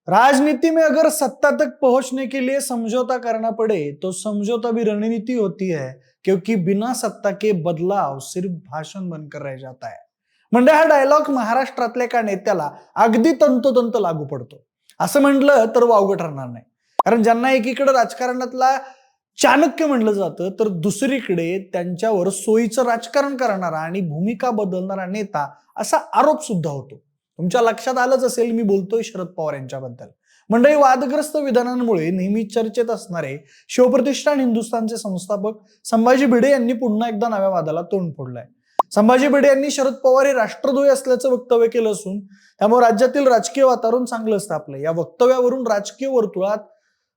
राजनीति में अगर सत्ता तक पहुंचने के लिए समझौता करना पड़े तो समझौता भी रणनीति होती है, क्योंकि बिना सत्ता के बदलाव सिर्फ भाषण बनकर रह जाता है. म्हणजे हा डायलॉग महाराष्ट्रातल्या एका नेत्याला अगदी तंतोतंत लागू पडतो. असं म्हटलं तर वावगं ठरणार नाही. कारण ज्यांना एकीकडे राजकारणातला चाणक्य म्हणलं जातं, तर दुसरीकडे त्यांच्यावर सोयीचं राजकारण करणारा आणि भूमिका बदलणारा नेता असा आरोप सुद्धा होतो. तुमच्या लक्षात आलंच असेल मी बोलतोय शरद पवार यांच्याबद्दल. मंडळी, वादग्रस्त विधानांमुळे नेहमी चर्चेत असणारे शिवप्रतिष्ठान हिंदुस्थानचे संस्थापक संभाजी भिडे यांनी पुन्हा एकदा नव्या वादाला तोंड फोडलंय. संभाजी भिडे यांनी शरद पवार हे राष्ट्रद्रोही असल्याचं वक्तव्य केलं असून त्यामुळे राज्यातील राजकीय वातावरण चांगलंच तापलंय. या वक्तव्यावरून राजकीय वर्तुळात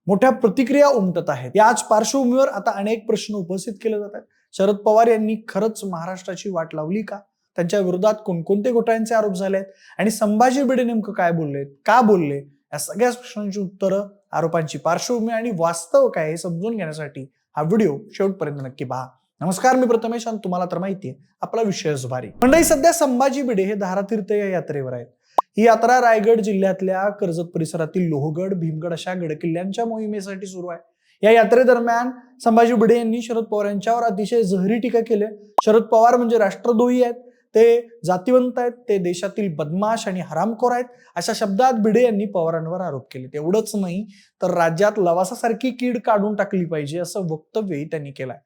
मोठ्या प्रतिक्रिया उमटत आहेत. याच पार्श्वभूमीवर आता अनेक प्रश्न उपस्थित केले जात आहेत. शरद पवार यांनी खरंच महाराष्ट्राची वाट लावली का? त्यांच्या विरोधात कोणकोणते घोटाळ्यांचे आरोप झाले आहेत आणि संभाजी भिडे नेमकं काय बोलले, का बोलले, या सगळ्या प्रश्नांची उत्तरं, आरोपांची पार्श्वभूमी आणि वास्तव काय हे समजून घेण्यासाठी हा व्हिडिओ शेवटपर्यंत नक्की पहा. नमस्कार, मी प्रथमेश आणि तुम्हाला तर माहितीये आपला विषयच भारी. मंडळी, सध्या संभाजी भिडे हे धारातीर्थ या यात्रेवर आहेत. ही यात्रा रायगड जिल्ह्यातल्या कर्जत परिसरातील लोहगड, भीमगड अशा गडकिल्ल्यांच्या मोहिमेसाठी सुरू आहे. या यात्रेदरम्यान संभाजी भिडे यांनी शरद पवार यांच्यावर अतिशय जहरी टीका केली. शरद पवार म्हणजे राष्ट्रद्रोही आहेत, ते जातिवंत आहेत, ते देशातील बदमाश आणि हरामखोर आहेत, अशा शब्दात भिडे यांनी पवारांवर आरोप केले. तेवढंच नाही तर राज्यात लवासासारखी कीड काढून टाकली पाहिजे असं वक्तव्यही त्यांनी केलंय.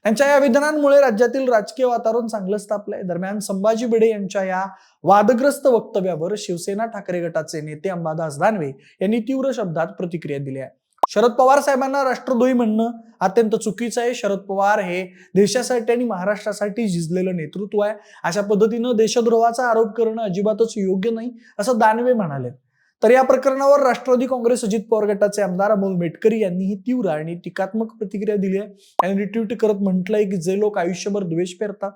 त्यांच्या या विधानांमुळे राज्यातील राजकीय वातावरण चांगलंच तापलंय. दरम्यान संभाजी भिडे यांच्या या वादग्रस्त वक्तव्यावर शिवसेना ठाकरे गटाचे नेते अंबादास दानवे यांनी तीव्र शब्दात प्रतिक्रिया दिली आहे. शरद पवार साहेबांना राष्ट्रद्रोही म्हणणं अत्यंत चुकीचं आहे. शरद पवार हे देशासाठी आणि महाराष्ट्रासाठी झिजलेलं नेतृत्व आहे. अशा पद्धतीनं देशद्रोहाचा आरोप करणं अजिबातच योग्य नाही असं दानवे म्हणाले. तर या प्रकरणावर राष्ट्रवादी काँग्रेस अजित पवार गटाचे आमदार अमोल मेटकरी यांनीही तीव्र आणि टीकात्मक प्रतिक्रिया दिली आहे. त्यांनी ट्विट करत म्हटलंय की जे लोक आयुष्यभर द्वेष पेरतात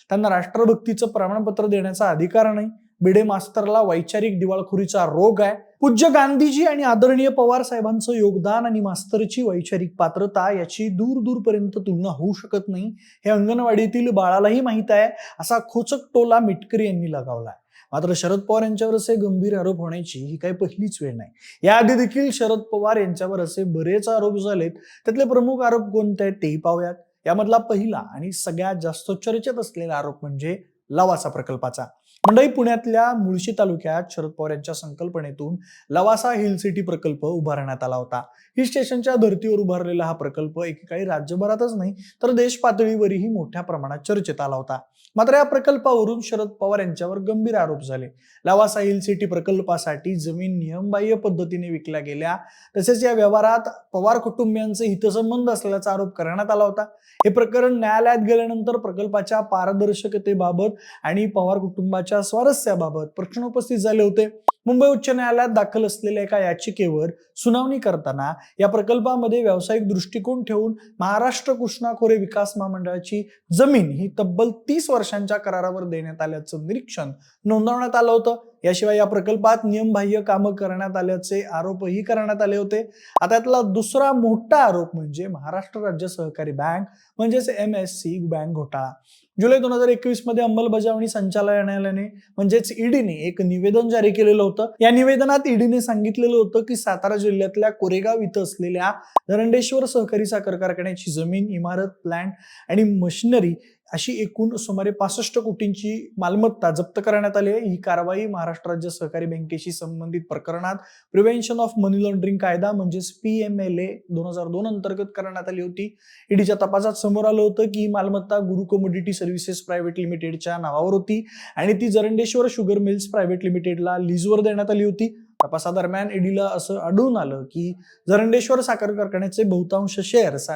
त्यांना राष्ट्रभक्तीचं प्रमाणपत्र देण्याचा अधिकार नाही. भिडे मास्तरला वैचारिक दिवाळखोरीचा रोग आहे. पूज्य गांधीजी आणि आदरणीय पवार साहेबांचं योगदान आणि मास्तरची वैचारिक पात्रता याची दूर दूरपर्यंत तुलना होऊ शकत नाही, हे अंगणवाडीतील बाळालाही माहित आहे, असा खोचक टोला मेटकरी यांनी लगावलाय. मात्र शरद पवार यांच्यावर असे गंभीर आरोप होण्याची ही काही पहिलीच वेळ नाही. याआधी देखील शरद पवार यांच्यावर असे बरेच आरोप झालेत. त्यातले प्रमुख आरोप कोणते आहेत तेही पाहूयात. यामधला पहिला आणि सगळ्यात जास्त चर्चेत असलेला आरोप म्हणजे लवासा प्रकल्पाचा. मंडळी, पुण्यातल्या मुळशी तालुक्यात शरद पवार यांच्या संकल्पनेतून लवासा हिल सिटी प्रकल्प उभारण्यात आला होता. हिल स्टेशनच्या धर्तीवर उभारलेला हा प्रकल्प एकेकाळी राज्यभरातच नाही तर देश पातळीवरही मोठ्या प्रमाणात चर्चेत आला होता. मात्र या प्रकल्पावरून शरद पवार यांच्यावर गंभीर आरोप झाले. लवासा हिल सिटी प्रकल्पासाठी जमीन नियमबाह्य पद्धतीने विकल्या गेल्या, तसेच या व्यवहारात पवार कुटुंबियांचे हितसंबंध असल्याचा आरोप करण्यात आला होता. हे प्रकरण न्यायालयात गेल्यानंतर प्रकल्पाच्या पारदर्शकतेबाबत आणि पवार कुटुंबाच्या स्वारस्याबाबत प्रश्न उपस्थित झाले होते. मुंबई उच्च न्यायालयात दाखल असलेल्या एका याचिकेवर सुनावणी करताना या प्रकल्पामध्ये व्यावसायिक दृष्टिकोन ठेवून महाराष्ट्र कृष्णा खोरे विकास महामंडळाची जमीन ही तब्बल 30 वर्षांच्या करारावर देण्यात आल्याचं निरीक्षण नोंदवण्यात आलं होतं. याशिवाय या प्रकल्पात नियमबाह्य कामं करण्यात आल्याचे आरोपही करण्यात आले होते. आता यातला दुसरा मोठा आरोप म्हणजे महाराष्ट्र राज्य सहकारी बँक म्हणजेच MSC बँक घोटाळा. जुलै 2021 मध्ये अंमलबजावणी संचालनालयाने म्हणजेच ईडीने एक निवेदन जारी केलेलं होतं. या निवेदनात ईडीने सांगितलेलं होतं की सातारा जिल्ह्यातल्या कोरेगाव इथं असलेल्या धरंडेश्वर सहकारी साखर कारखान्याची जमीन, इमारत, प्लांट आणि मशिनरी अशी एकूण सुमारे 65 कोटींची मालमत्ता जप्त करण्यात आली आहे. ही कारवाई महाराष्ट्र राज्य सहकारी बँकेशी संबंधित प्रकरणात प्रिव्हेन्शन ऑफ मनी लॉन्ड्रिंग कायदा म्हणजेच PMLA 2002 अंतर्गत करण्यात आली होती. ईडीच्या तपासात समोर आलं होतं की ही मालमत्ता गुरु कमोडिटी सर्व्हिसेस प्रायव्हेट लिमिटेडच्या नावावर होती आणि ती जरंडेश्वर शुगर मिल्स प्रायव्हेट लिमिटेडला लीजवर देण्यात आली होती. तपासादरम्यान ईडीला असं आढळून आलं की जरंडेश्वर साखर कारखान्याचे बहुतांश शेअर्स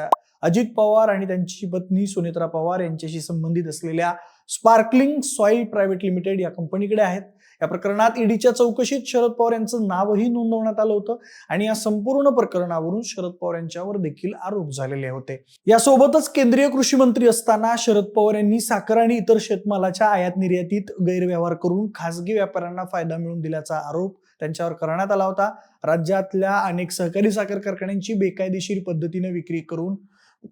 अजित पवार आणि त्यांची पत्नी सुनेत्रा पवार यांच्याशी संबंधित असलेल्या स्पार्कलिंग सॉइल प्रायव्हेट लिमिटेड या कंपनीकडे आहेत. या प्रकरणात ईडीच्या चौकशीत शरद पवार यांचं नावही नोंदवण्यात आलं होतं आणि या संपूर्ण प्रकरणावरून शरद पवार यांच्यावर देखील आरोप झालेले होते. यासोबतच केंद्रीय कृषी मंत्री असताना शरद पवार यांनी साखर आणि इतर शेतमालाच्या आयात निर्यातीत गैरव्यवहार करून खासगी व्यापाऱ्यांना फायदा मिळवून दिल्याचा आरोप त्यांच्यावर करण्यात आला होता. राज्यातल्या अनेक सहकारी साखर कारखान्यांची बेकायदेशीर पद्धतीने विक्री करून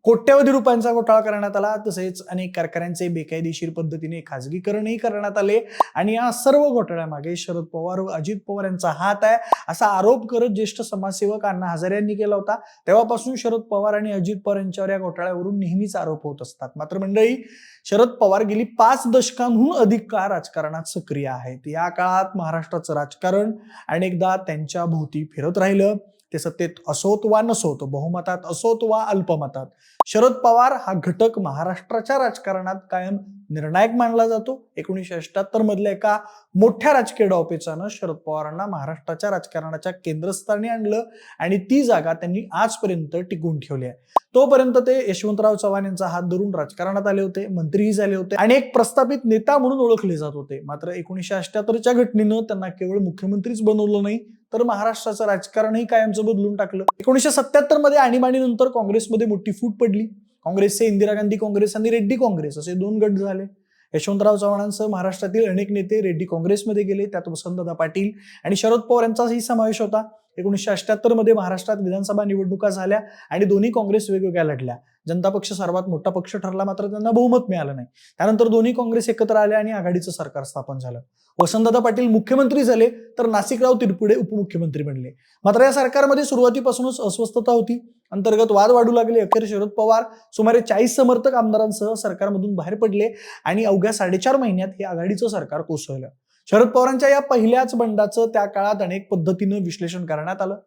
कोट्यवधी रुपयांचा घोटाळा करण्यात आला, तसेच अनेक कारखान्यांचे बेकायदेशीर पद्धतीने खासगीकरणही करण्यात आले आणि या सर्व घोटाळ्यामागे शरद पवार व अजित पवार यांचा हात आहे असा आरोप करत ज्येष्ठ समाजसेवक अण्णा हजारे यांनी केला होता. तेव्हापासून शरद पवार आणि अजित पवार यांच्यावर या घोटाळ्यावरून नेहमीच आरोप होत असतात. मात्र मंडळी, शरद पवार गेली 5 दशकांहून अधिक काळ राजकारणात सक्रिय आहेत. या काळात महाराष्ट्राचं राजकारण अनेकदा त्यांच्या भोवती फिरत राहिलं. ते सत्तेत असोत वा नसोत, बहुमतात असोत वा अल्पमतात, शरद पवार हा घटक महाराष्ट्राच्या राजकारणात कायम निर्णायक मानला जातो. 1978 मधल्या एका मोठ्या राजकीय डावपेचानं शरद पवारांना महाराष्ट्राच्या राजकारणाच्या केंद्रस्थानी आणलं आणि ती जागा त्यांनी आजपर्यंत टिकवून ठेवली आहे. तोपर्यंत ते यशवंतराव चव्हाण यांचा हात धरून राजकारणात आले होते, मंत्रीही झाले होते आणि एक प्रस्थापित नेता म्हणून ओळखले जात होते. मात्र 1978च्या घटनेनं त्यांना केवळ मुख्यमंत्रीच बनवलं नाही, तर महाराष्ट्राचं राजकारणही कायमचं बदलून टाकलं. 1977 मध्ये आणीबाणीनंतर काँग्रेसमध्ये मोठी फूट पडली. काँग्रेसचे इंदिरा गांधी काँग्रेस आणि रेड्डी काँग्रेस असे 2 गट झाले. यशवंतराव चव्हाणांसह महाराष्ट्रातील अनेक नेते रेड्डी काँग्रेसमध्ये गेले. त्यात वसंतदादा पाटील आणि शरद पवार यांचाही समावेश होता. 1978 मध्ये महाराष्ट्रात विधानसभा निवडणुका झाल्या आणि दोन्ही काँग्रेस वेगवेगळ्या लढल्या. जनता पक्ष सर्वात मोठा पक्ष ठरला, मात्र त्यांना बहुमत मिळालं नाही. त्यानंतर दोन्ही काँग्रेस एकत्र आल्या आणि आघाडीचं सरकार स्थापन झालं. वसंतदादा पाटील मुख्यमंत्री झाले, तर नाशिकराव तिरपुडे उपमुख्यमंत्री बनले. मात्र या सरकारमध्ये सुरुवातीपासूनच अस्वस्थता होती. अंतर्गत वाद वाढू लागले. अखेर शरद पवार सुमारे 40 समर्थक आमदारांसह सरकारमधून बाहेर पडले आणि अवघ्या 4.5 महिन्यात हे आघाडीचं सरकार कोसळलं. शरद पवारांच्या या पहिल्याच बंडाचं त्या काळात अनेक पद्धतीनं विश्लेषण करण्यात आलं.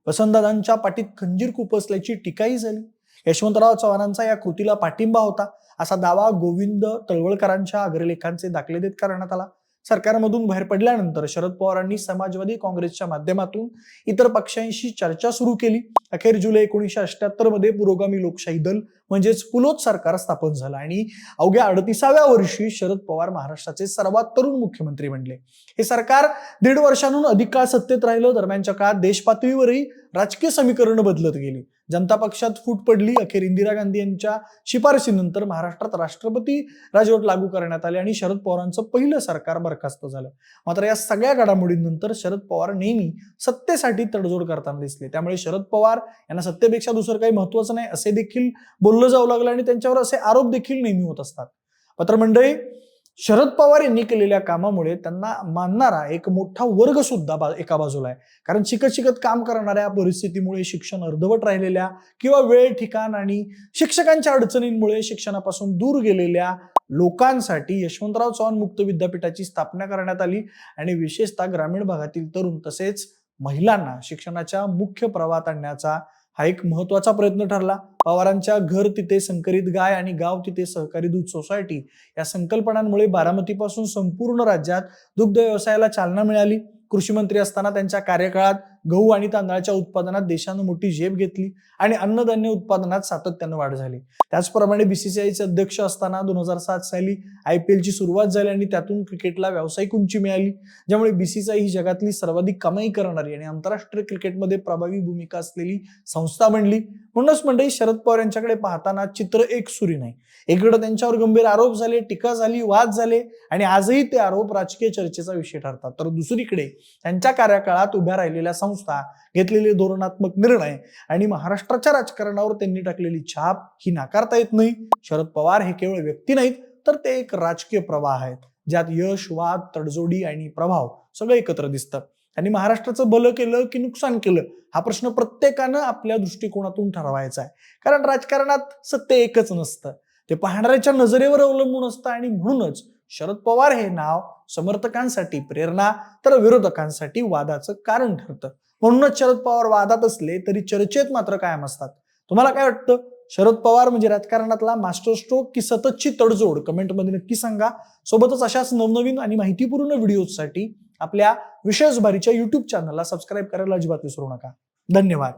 वसंतदादांच्या पाठीत खंजीर खुपसल्याची टीकाही झाली. यशवंतराव चव्हाणांचा या कृतीला पाठिंबा होता असा दावा गोविंद तळवळकरांच्या अग्रलेखांचे दाखले देत करण्यात आला. सरकारमधून बाहेर पडल्यानंतर शरद पवारांनी समाजवादी काँग्रेसच्या माध्यमातून इतर पक्षांशी चर्चा सुरू केली. अखेर जुलै 1978 मध्ये पुरोगामी लोकशाही दल म्हणजेच पुलोत सरकार स्थापन झालं आणि अवघ्या 38व्या वर्षी शरद पवार महाराष्ट्राचे सर्वात तरुण मुख्यमंत्री बनले. हे सरकार 1.5 वर्षांहून अधिक काळ सत्तेत राहिलं. दरम्यानच्या काळात देश पातळीवरही राजकीय समीकरण बदलत गेली. जनता पक्षात फूट पडली. अखेर इंदिरा गांधी यांच्या शिफारशीनंतर महाराष्ट्रात राष्ट्रपती राजवट लागू करण्यात आले आणि शरद पवारांचं पहिलं सरकार बरखास्त झालं. मात्र या सगळ्या घडामोडींनंतर शरद पवार नेहमी सत्तेसाठी तडजोड करताना दिसले. त्यामुळे शरद पवार यांना सत्तेपेक्षा दुसरं काही महत्वाचं नाही असे देखील बोललं जाऊ लागलं आणि त्यांच्यावर असे आरोप देखील नेहमी होत असतात. मात्र मंडळी, शरद पवार यांनी केलेल्या कामामुळे त्यांना मानणारा एक मोठा वर्ग सुद्धा एका बाजूला आहे. कारण शिकत शिकत काम करणाऱ्या, परिस्थितीमुळे शिक्षण अर्धवट राहिलेल्या किंवा वेळ, ठिकाण आणि शिक्षकांच्या अडचणींमुळे शिक्षणापासून दूर गेलेल्या लोकांसाठी यशवंतराव चव्हाण मुक्त विद्यापीठाची स्थापना करण्यात आली आणि विशेषतः ग्रामीण भागातील तरुण तसेच महिलांना शिक्षणाच्या मुख्य प्रवाहात आणण्याचा हा एक महत्वाचा प्रयत्न ठरला. पवारांच्या घर तिथे संकरित गाय आणि गाव तिथे सहकारी दूध सोसायटी या संकल्पनांमुळे बारामतीपासून संपूर्ण राज्यात दुग्ध व्यवसायाला चालना मिळाली. कृषी मंत्री असताना त्यांच्या कार्यकाळात गहू आणि तांदळाच्या उत्पादनात देशानं मोठी झेप घेतली आणि अन्नधान्य उत्पादनात सातत्यानं वाढ झाली. त्याचप्रमाणे बीसीसीआयचे अध्यक्ष असताना 2007 साली IPL ची सुरुवात झाली आणि त्यातून क्रिकेटला व्यावसायिक उंची मिळाली, ज्यामुळे बीसीसीआय ही जगातली सर्वाधिक कमाई करणारी आणि आंतरराष्ट्रीय क्रिकेटमध्ये प्रभावी भूमिका असलेली संस्था बनली. म्हणूनच मंडळी, शरद पवार यांच्याकडे पाहताना चित्र एकसुरी नाही. एकीकडे त्यांच्यावर गंभीर आरोप झाले, टीका झाली, वाद झाले आणि आजही ते आरोप राजकीय चर्चेचा विषय ठरतात. तर दुसरीकडे त्यांच्या कार्यकाळात उभ्या राहिलेल्या संस्था, घेतलेले धोरणात्मक निर्णय आणि महाराष्ट्राच्या राजकारणावर त्यांनी टाकलेली छाप ही नाकारता येत नाही. शरद पवार हे केवळ व्यक्ती नाहीत, तर ते एक राजकीय प्रवाह आहेत, ज्यात यश, वाद, तडजोडी आणि प्रभाव सगळं एकत्र दिसतं. त्यांनी महाराष्ट्राचं भलं केलं की नुकसान केलं हा प्रश्न प्रत्येकानं आपल्या दृष्टिकोनातून ठरवायचा आहे. कारण राजकारणात सत्य एकच नसतं, ते पाहणाऱ्याच्या नजरेवर अवलंबून असतं आणि म्हणूनच शरद पवार हे नाव समर्थकांसाठी प्रेरणा तर विरोधकांसाठी वादाचं कारण ठरतं. म्हणूनच शरद पवार वादात असले तरी चर्चेत मात्र कायम असतात. तुम्हाला काय वाटतं? शरद पवार म्हणजे राजकारणातला मास्टर स्ट्रोक की सततची तडजोड? कमेंटमध्ये नक्की सांगा. सोबतच अशाच नवनवीन आणि माहितीपूर्ण व्हिडिओसाठी आपल्या विशेष भारीच्या YouTube चॅनलला सबस्क्राईब करायला अजिबात विसरू नका. धन्यवाद.